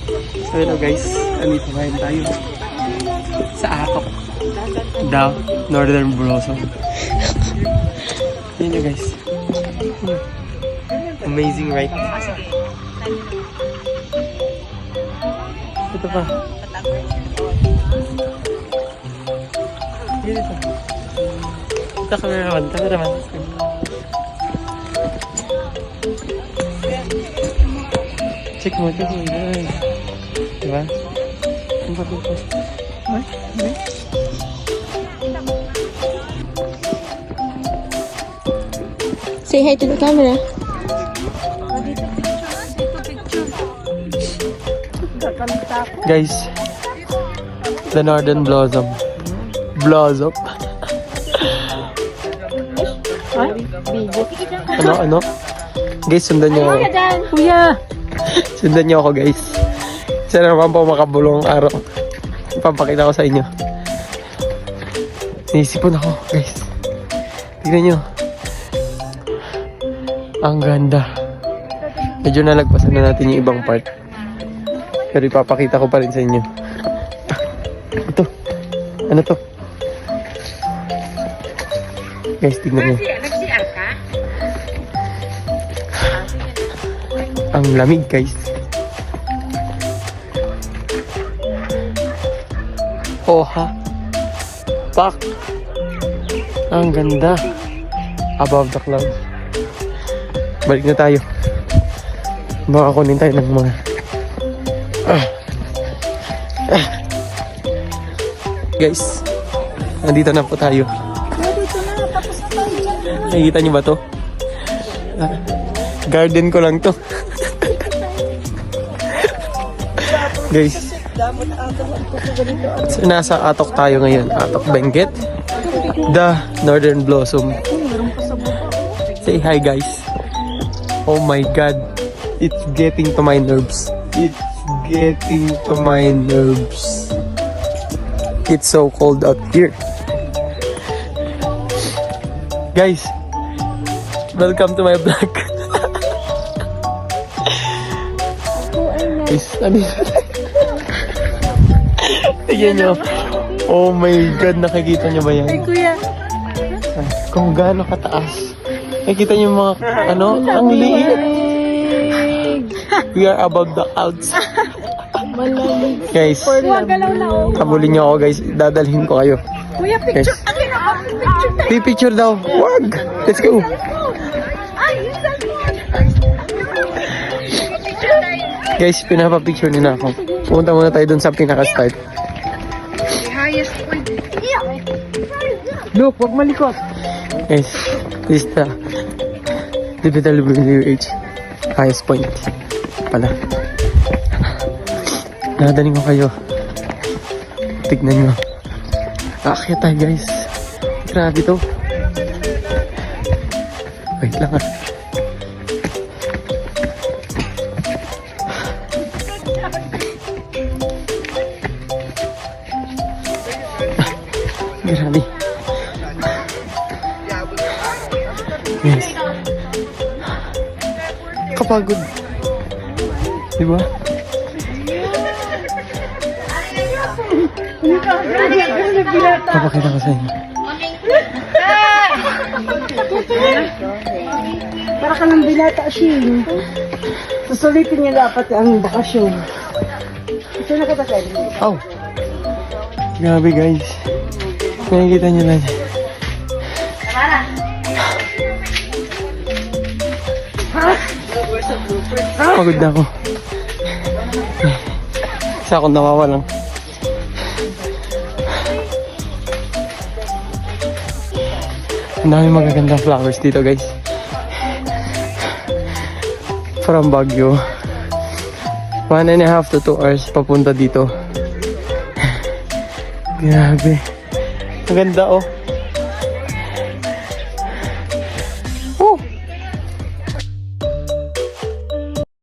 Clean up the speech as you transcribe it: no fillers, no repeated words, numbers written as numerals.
So hello guys, andito ngayon tayo sa Atok, the Northern Blossom. Yun yun guys. Amazing, right? Ito pa. Dito. Ito cameraman. Check mo. Diba? Ang patuto. Ay. Say hi to the camera. Guys, the Northern Blossom. Ano? Guys, sundan niyo ako. Kuya! Sundan niyo ako guys. Sana naman po makabulong araw. Ipapakita ko sa inyo. Naisipon ako guys. Tignan niyo. Ang ganda. Medyo nalagpasan na natin yung ibang part. Pero ipapakita ko pa rin sa inyo. Ito. Ano to? Guys, tignan niyo. Ang lamig guys. Oha. Pak. Ang ganda. Above the clouds. Balik na tayo. Baka kunin tayo ng mga guys, nandito na po tayo. Nakikita niyo ba to? Garden ko lang to. Guys, so nasa Atok tayo ngayon. Atok Benguet, the Northern Blossom. Say hi guys. Oh my god, it's getting to my nerves. It's so cold out here. Guys, welcome to my vlog. Guys, tignan nyo. Oh my god, nakikita nyo ba yan? Ay, kuya! Kung gaano kataas. Nakikita nyo yung mga, ang liit. We are above the clouds. Guys, habulin nyo ako guys. Dadalhin ko kayo. Kuya, picture! Picture daw. Wag! Let's go. Guys, pinapapicture nila ako. Pumunta muna tayo dun sa pinaka-start. Look, wag malikot. Guys, this is the DPWH highest point pala. Nadaling ko kayo. Tignan nyo. Aakyat tayo guys. Grabe to. Wait lang ah. Grabe. Yes. Kapagod. Diba? Papakita ko sa inyo. Para ka ng binata, Shin. Susulitin niya dapat ang bakasyon. Ito na kita kayo. Oh! Grabe guys. Nakikita nyo lang. Pagod na ako. Isa akong nawawalang. Ang daming magagandang flowers dito guys. From Baguio. 1.5 to 2 hours papunta dito. Grabe. Ang ganda oh.